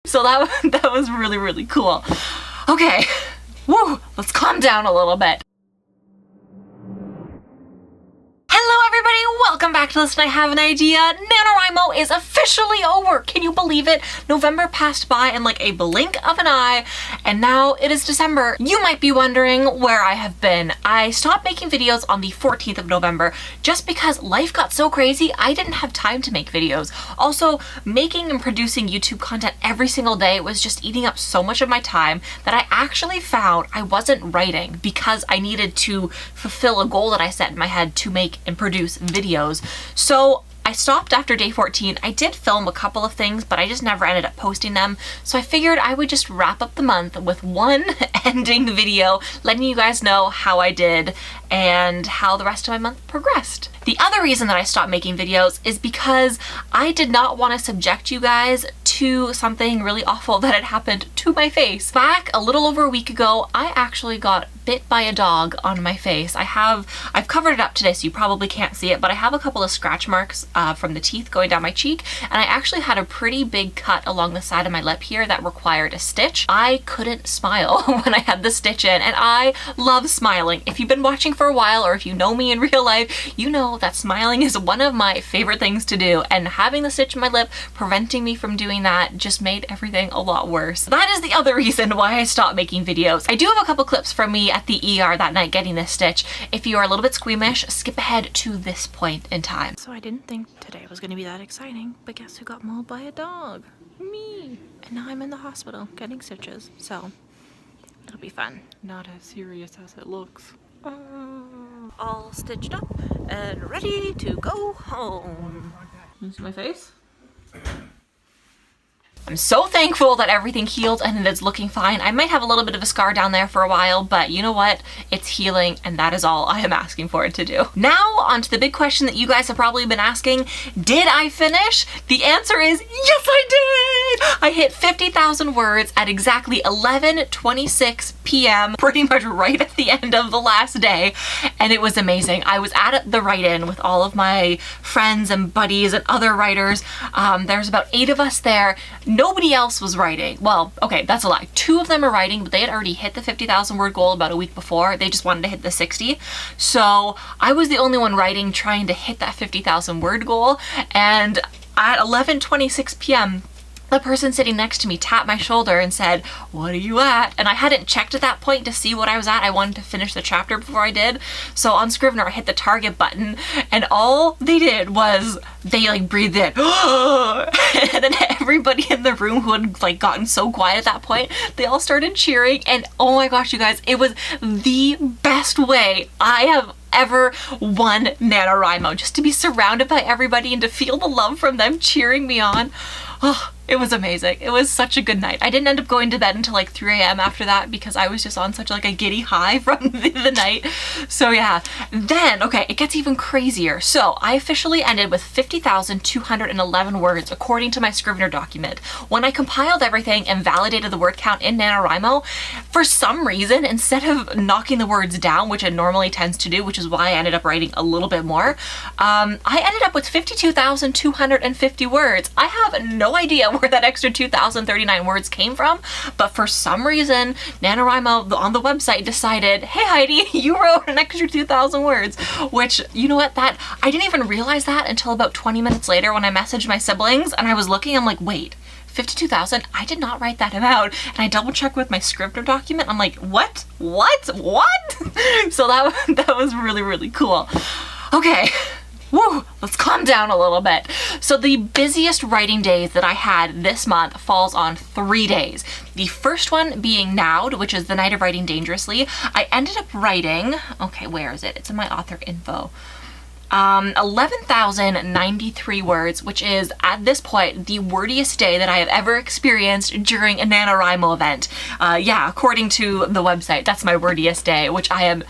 So that was really, really cool. Okay, woo, let's calm down a little bit. Hello everybody, welcome back to Listen, I Have an Idea. NaNoWriMo is officially over. Can you believe it? November passed by in like a blink of an eye, and now it is December. You might be wondering where I have been. I stopped making videos on the 14th of November just because life got so crazy I didn't have time to make videos. Also, making and producing YouTube content every single day was just eating up so much of my time that I actually found I wasn't writing because I needed to fulfill a goal that I set in my head to make and produce videos. So I stopped after day 14. I did film a couple of things, but I just never ended up posting them. So I figured I would just wrap up the month with one ending video, letting you guys know how I did and how the rest of my month progressed. The other reason that I stopped making videos is because I did not want to subject you guys to something really awful that had happened to my face. Back a little over a week ago, I actually got bit by a dog on my face. I've covered it up today so you probably can't see it, but I have a couple of scratch marks from the teeth going down my cheek, and I actually had a pretty big cut along the side of my lip here that required a stitch. I couldn't smile when I had the stitch in, and I love smiling. If you've been watching for a while, or if you know me in real life, you know that smiling is one of my favorite things to do, and having the stitch in my lip preventing me from doing that just made everything a lot worse. That is the other reason why I stopped making videos. I do have a couple clips from me at the ER that night getting this stitch. If you are a little bit squeamish, skip ahead to this point in time. So I didn't think today was going to be that exciting, but guess who got mauled by a dog? Me! And now I'm in the hospital getting stitches, so it'll be fun. Not as serious as it looks. All stitched up and ready to go home. You see my face? I'm so thankful that everything healed and it's looking fine. I might have a little bit of a scar down there for a while, but you know what? It's healing, and that is all I am asking for it to do. Now, on to the big question that you guys have probably been asking. Did I finish? The answer is yes, I did! I hit 50,000 words at exactly 11:26 p.m., pretty much right at the end of the last day, and it was amazing. I was at the write-in with all of my friends and buddies and other writers. There's about 8 of us there. Nobody else was writing. Well, okay, that's a lie. 2 of them are writing, but they had already hit the 50,000 word goal about a week before. They just wanted to hit the 60. So I was the only one writing, trying to hit that 50,000 word goal. And at 11:26 p.m., the person sitting next to me tapped my shoulder and said, "What are you at?" And I hadn't checked at that point to see what I was at. I wanted to finish the chapter before I did. So on Scrivener, I hit the target button, and all they did was they like breathed in. And then everybody in the room who had like gotten so quiet at that point, they all started cheering. And oh my gosh, you guys, it was the best way I have ever won NaNoWriMo. Just to be surrounded by everybody and to feel the love from them cheering me on. Oh, it was amazing. It was such a good night. I didn't end up going to bed until like 3 a.m. after that because I was just on such like a giddy high from the night. So yeah, then, okay, it gets even crazier. So I officially ended with 50,211 words according to my Scrivener document. When I compiled everything and validated the word count in NaNoWriMo, for some reason, instead of knocking the words down, which it normally tends to do, which is why I ended up writing a little bit more, I ended up with 52,250 words. I have no idea where that extra 2,039 words came from, but for some reason, NaNoWriMo on the website decided, hey Heidi, you wrote an extra 2,000 words, which, you know what, that I didn't even realize that until about 20 minutes later when I messaged my siblings and I was looking, I'm like, wait, 52,000? I did not write that amount. And I double checked with my Scrivener document. I'm like, what? So that was really, really cool. Okay. Woo, let's calm down a little bit. So the busiest writing days that I had this month falls on 3 days. The first one being now, which is the night of writing dangerously. I ended up writing, okay, where is it? It's in my author info. 11,093 words, which is at this point the wordiest day that I have ever experienced during a NaNoWriMo event. Yeah, according to the website, that's my wordiest day, which I am,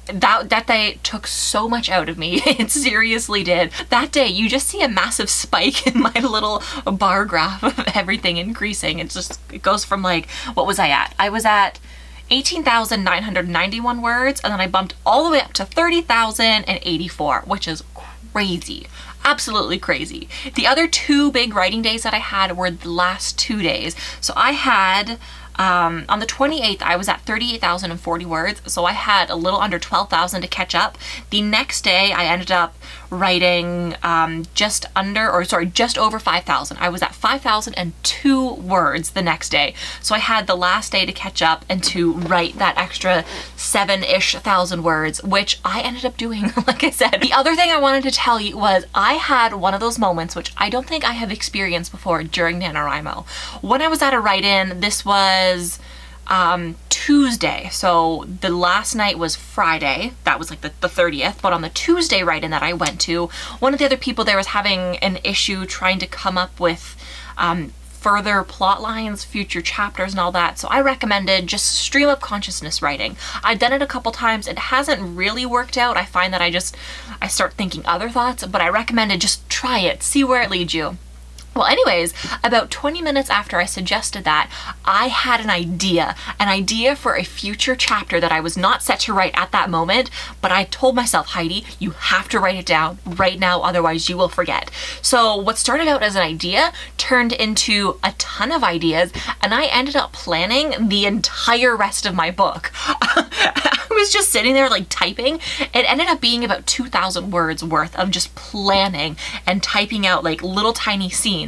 that day took so much out of me. It seriously did. That day, you just see a massive spike in my little bar graph of everything increasing. It goes from like, what was I at? I was at 18,991 words, and then I bumped all the way up to 30,084, which is crazy. absolutely crazy. The other 2 big writing days that I had were the last 2 days. So I had, on the 28th, I was at 38,040 words, so I had a little under 12,000 to catch up. The next day, I ended up writing just over 5,000. I was at 5,002 words the next day. So I had the last day to catch up and to write that extra 7-ish thousand words, which I ended up doing, like I said. The other thing I wanted to tell you was I had one of those moments, which I don't think I have experienced before during NaNoWriMo. When I was at a write-in, this was Tuesday, so the last night was Friday, that was like the 30th, but on the Tuesday write-in that I went to, one of the other people there was having an issue trying to come up with further plot lines, future chapters and all that, so I recommended just stream of consciousness writing. I've done it a couple times, it hasn't really worked out. I find that I start thinking other thoughts, but I recommended just try it, see where it leads you. Well, anyways, about 20 minutes after I suggested that, I had an idea for a future chapter that I was not set to write at that moment, but I told myself, Heidi, you have to write it down right now, otherwise you will forget. So what started out as an idea turned into a ton of ideas, and I ended up planning the entire rest of my book. I was just sitting there like typing. It ended up being about 2,000 words worth of just planning and typing out like little tiny scenes.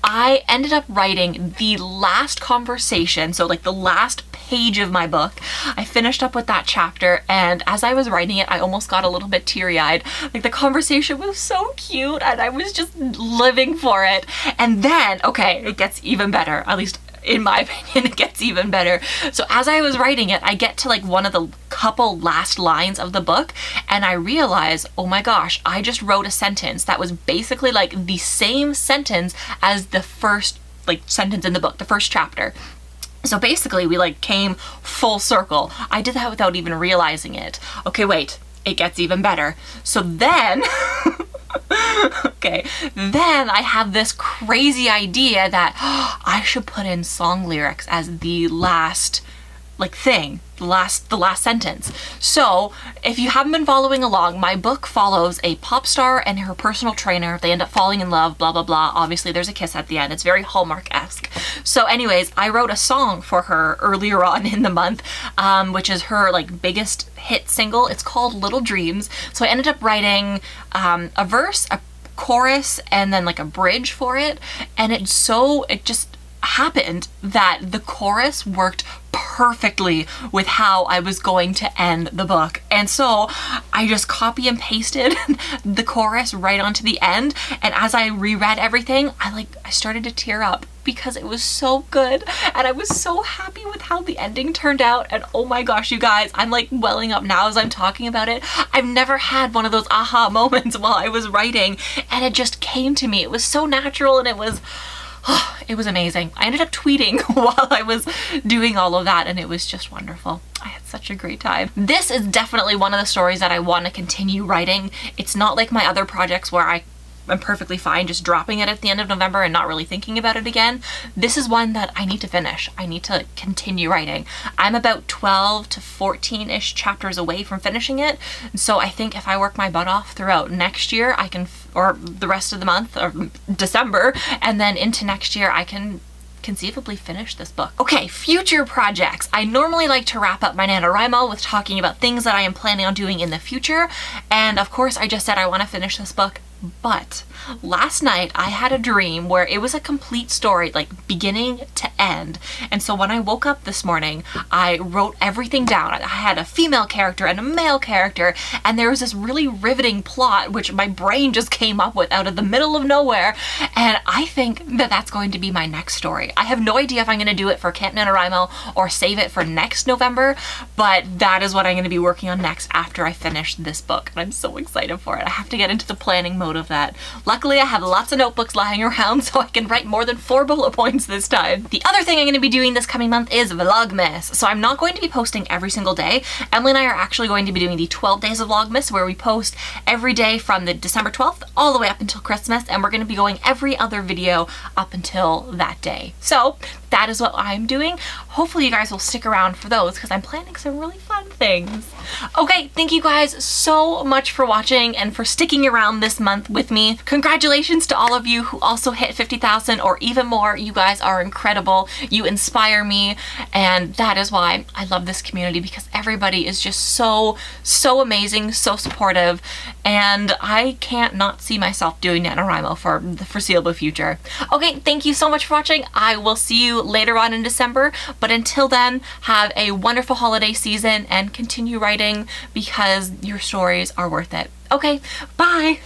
I ended up writing the last conversation, so like the last page of my book. I finished up with that chapter, and as I was writing it, I almost got a little bit teary-eyed. Like the conversation was so cute and I was just living for it. And then, okay, it gets even better, at least in my opinion, it gets even better. So as I was writing it, I get to like one of the couple last lines of the book and I realize, oh my gosh, I just wrote a sentence that was basically like the same sentence as the first like sentence in the book, the first chapter. So basically we like came full circle. I did that without even realizing it. Okay, wait, it gets even better. So then then I have this crazy idea that I should put in song lyrics as the last like thing, the last sentence. So if you haven't been following along, my book follows a pop star and her personal trainer. They end up falling in love, blah, blah, blah. Obviously there's a kiss at the end. It's very Hallmark-esque. So anyways, I wrote a song for her earlier on in the month, which is her like biggest hit single. It's called Little Dreams. So I ended up writing a verse, a chorus, and then like a bridge for it. And it just happened that the chorus worked perfectly with how I was going to end the book. And so I just copy and pasted the chorus right onto the end. And as I reread everything, I started to tear up because it was so good. And I was so happy with how the ending turned out. And oh my gosh, you guys, I'm like welling up now as I'm talking about it. I've never had one of those aha moments while I was writing. And it just came to me. It was so natural and it was amazing. I ended up tweeting while I was doing all of that and it was just wonderful. I had such a great time. This is definitely one of the stories that I want to continue writing. It's not like my other projects where I'm perfectly fine just dropping it at the end of November and not really thinking about it again. This is one that I need to finish. I need to continue writing. I'm about 12 to 14-ish chapters away from finishing it. So I think if I work my butt off throughout next year, I can, or the rest of the month, or December, and then into next year, I can conceivably finish this book. Okay, future projects. I normally like to wrap up my NaNoWriMo with talking about things that I am planning on doing in the future. And of course, I just said I want to finish this book. But last night I had a dream where it was a complete story, like beginning to end. And so when I woke up this morning, I wrote everything down. I had a female character and a male character, and there was this really riveting plot which my brain just came up with out of the middle of nowhere. And I think that that's going to be my next story. I have no idea if I'm going to do it for Camp NaNoWriMo or save it for next November, but that is what I'm going to be working on next after I finish this book. And I'm so excited for it. I have to get into the planning mode of that. Luckily, I have lots of notebooks lying around so I can write more than 4 bullet points this time. The other thing I'm going to be doing this coming month is Vlogmas. So I'm not going to be posting every single day. Emily and I are actually going to be doing the 12 days of Vlogmas where we post every day from the December 12th all the way up until Christmas, and we're going to be going every other video up until that day. So that is what I'm doing. Hopefully you guys will stick around for those because I'm planning some really fun things. Okay, thank you guys so much for watching and for sticking around this month with me. Congratulations to all of you who also hit 50,000 or even more. You guys are incredible. You inspire me, and that is why I love this community, because everybody is just so amazing, so supportive, and I can't not see myself doing NaNoWriMo for the foreseeable future. Okay, thank you so much for watching. I will see you later on in December, but until then, have a wonderful holiday season and continue writing because your stories are worth it. Okay, bye!